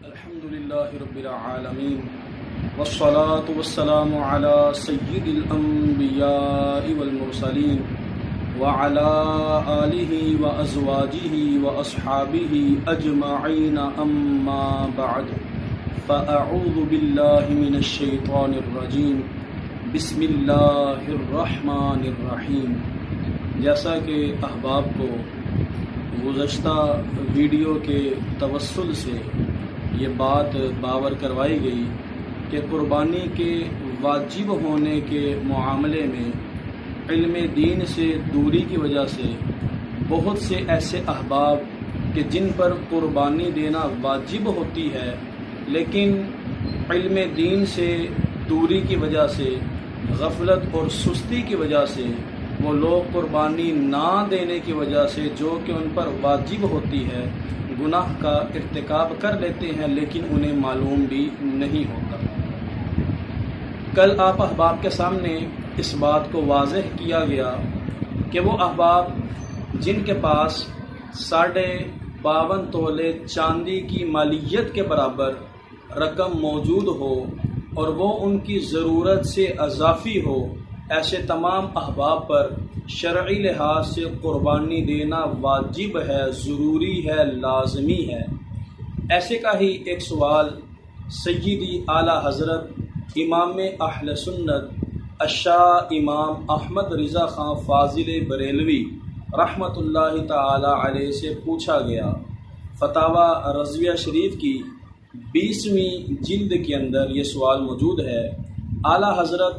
الحمد لله رب العالمين والصلاة والسلام على سيد الأنبياء والمرسلين وعلى آله وأزواجه وأصحابه أجمعين أما بعد فأعوذ بالله من الشيطان الرجيم بسم الله الرحمن الرحيم. جیسا کہ احباب کو گزشتہ ویڈیو کے توسل سے یہ بات باور کروائی گئی کہ قربانی کے واجب ہونے کے معاملے میں علم دین سے دوری کی وجہ سے بہت سے ایسے احباب کہ جن پر قربانی دینا واجب ہوتی ہے لیکن علم دین سے دوری کی وجہ سے غفلت اور سستی کی وجہ سے وہ لوگ قربانی نہ دینے کی وجہ سے جو کہ ان پر واجب ہوتی ہے گناہ کا ارتکاب کر لیتے ہیں لیکن انہیں معلوم بھی نہیں ہوتا. کل آپ احباب کے سامنے اس بات کو واضح کیا گیا کہ وہ احباب جن کے پاس 52.5 تولے چاندی کی مالیت کے برابر رقم موجود ہو اور وہ ان کی ضرورت سے اضافی ہو، ایسے تمام احباب پر شرعی لحاظ سے قربانی دینا واجب ہے، ضروری ہے، لازمی ہے. ایسے کا ہی ایک سوال سیدی اعلیٰ حضرت امام اہل سنت الشاہ امام احمد رضا خان فاضل بریلوی رحمۃ اللہ تعالی علیہ سے پوچھا گیا. فتاوی رضویہ شریف کی 20ویں جلد کے اندر یہ سوال موجود ہے. اعلیٰ حضرت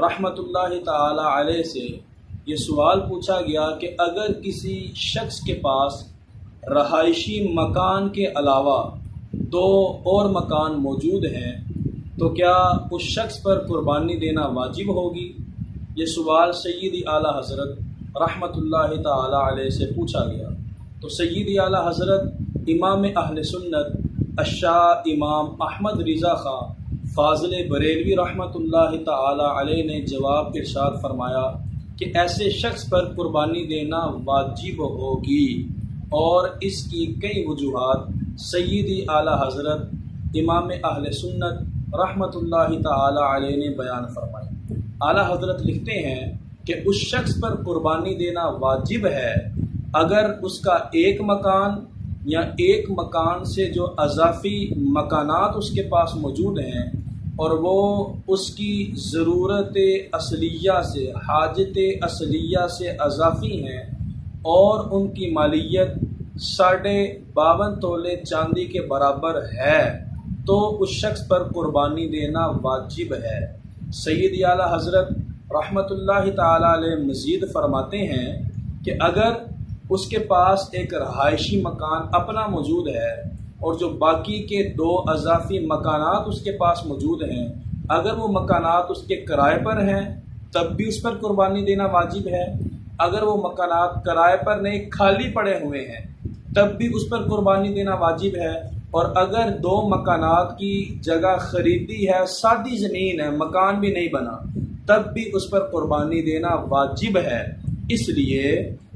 رحمۃ اللہ تعالی علیہ سے یہ سوال پوچھا گیا کہ اگر کسی شخص کے پاس رہائشی مکان کے علاوہ 2 اور مکان موجود ہیں تو کیا اس شخص پر قربانی دینا واجب ہوگی؟ یہ سوال سیدی اعلیٰ حضرت رحمۃ اللہ تعالی علیہ سے پوچھا گیا. تو سیدی اعلیٰ حضرت امام اہل سنت الشاہ امام احمد رضا خان فاضل بریلوی رحمۃ اللہ تعالی علیہ نے جواب ارشاد فرمایا کہ ایسے شخص پر قربانی دینا واجب ہوگی اور اس کی کئی وجوہات سیدی اعلیٰ حضرت امام اہل سنت رحمۃ اللہ تعالی علیہ نے بیان فرمائی. اعلیٰ حضرت لکھتے ہیں کہ اس شخص پر قربانی دینا واجب ہے اگر اس کا ایک مکان یا ایک مکان سے جو اضافی مکانات اس کے پاس موجود ہیں اور وہ اس کی ضرورت اصلیہ سے حاجت اصلیہ سے اضافی ہیں اور ان کی مالیت 52.5 تولے چاندی کے برابر ہے تو اس شخص پر قربانی دینا واجب ہے. سیدی اعلیٰ حضرت رحمۃ اللہ تعالی علیہ مزید فرماتے ہیں کہ اگر اس کے پاس ایک رہائشی مکان اپنا موجود ہے اور جو باقی کے 2 اضافی مکانات اس کے پاس موجود ہیں، اگر وہ مکانات اس کے کرائے پر ہیں تب بھی اس پر قربانی دینا واجب ہے. اگر وہ مکانات کرائے پر نہیں خالی پڑے ہوئے ہیں تب بھی اس پر قربانی دینا واجب ہے. اور اگر 2 مکانات کی جگہ خریدی ہے، سادی زمین ہے، مکان بھی نہیں بنا، تب بھی اس پر قربانی دینا واجب ہے. اس لیے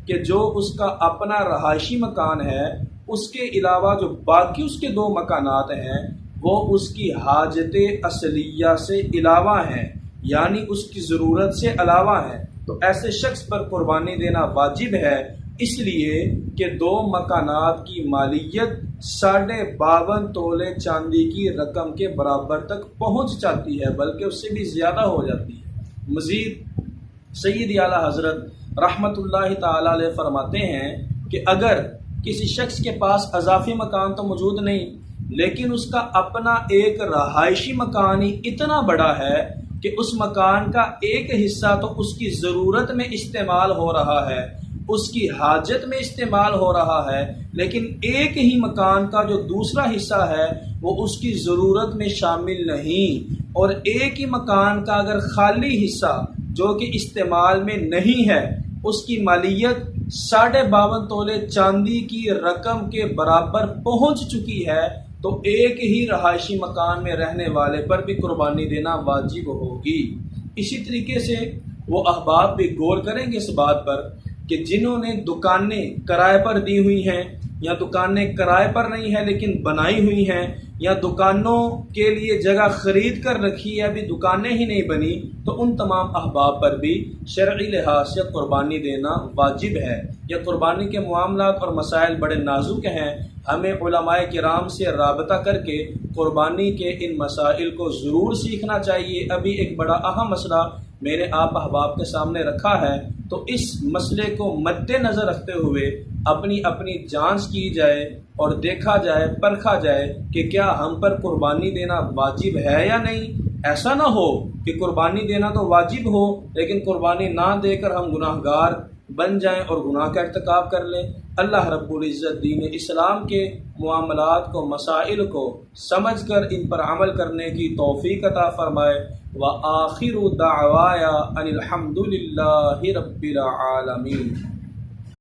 کہ جو اس کا اپنا رہائشی مکان ہے اس کے علاوہ جو باقی اس کے 2 مکانات ہیں وہ اس کی حاجت اصلیہ سے علاوہ ہیں، یعنی اس کی ضرورت سے علاوہ ہیں. تو ایسے شخص پر قربانی دینا واجب ہے اس لیے کہ 2 مکانات کی مالیت 52.5 تولے چاندی کی رقم کے برابر تک پہنچ جاتی ہے، بلکہ اس سے بھی زیادہ ہو جاتی ہے. مزید سیدی اعلیٰ حضرت رحمۃ اللہ تعالی علیہ فرماتے ہیں کہ اگر کسی شخص کے پاس اضافی مکان تو موجود نہیں لیکن اس کا اپنا ایک رہائشی مکان ہی اتنا بڑا ہے کہ اس مکان کا ایک حصہ تو اس کی ضرورت میں استعمال ہو رہا ہے، اس کی حاجت میں استعمال ہو رہا ہے، لیکن ایک ہی مکان کا جو دوسرا حصہ ہے وہ اس کی ضرورت میں شامل نہیں، اور ایک ہی مکان کا اگر خالی حصہ جو کہ استعمال میں نہیں ہے اس کی مالیت 52.5 تولے چاندی کی رقم کے برابر پہنچ چکی ہے تو ایک ہی رہائشی مکان میں رہنے والے پر بھی قربانی دینا واجب ہوگی. اسی طریقے سے وہ احباب بھی غور کریں گے اس بات پر کہ جنہوں نے دکانیں کرائے پر دی ہوئی ہیں یا دکانیں کرائے پر نہیں ہیں لیکن بنائی ہوئی ہیں یا دکانوں کے لیے جگہ خرید کر رکھی ہے، ابھی دکانیں ہی نہیں بنی، تو ان تمام احباب پر بھی شرعی لحاظ سے قربانی دینا واجب ہے۔ یہ قربانی کے معاملات اور مسائل بڑے نازک ہیں، ہمیں علماء کرام سے رابطہ کر کے قربانی کے ان مسائل کو ضرور سیکھنا چاہیے۔ ابھی ایک بڑا اہم مسئلہ میرے آپ احباب کے سامنے رکھا ہے، تو اس مسئلے کو مد نظر رکھتے ہوئے اپنی جانچ کی جائے اور دیکھا جائے، پرکھا جائے کہ کیا ہم پر قربانی دینا واجب ہے یا نہیں۔ ایسا نہ ہو کہ قربانی دینا تو واجب ہو لیکن قربانی نہ دے کر ہم گناہ گار بن جائیں اور گناہ کا ارتکاب کر لیں۔ اللہ رب العزت دین اسلام کے معاملات کو، مسائل کو سمجھ کر ان پر عمل کرنے کی توفیق عطا فرمائے۔ وآخر دعوایا ان الحمد للہ رب العالمین۔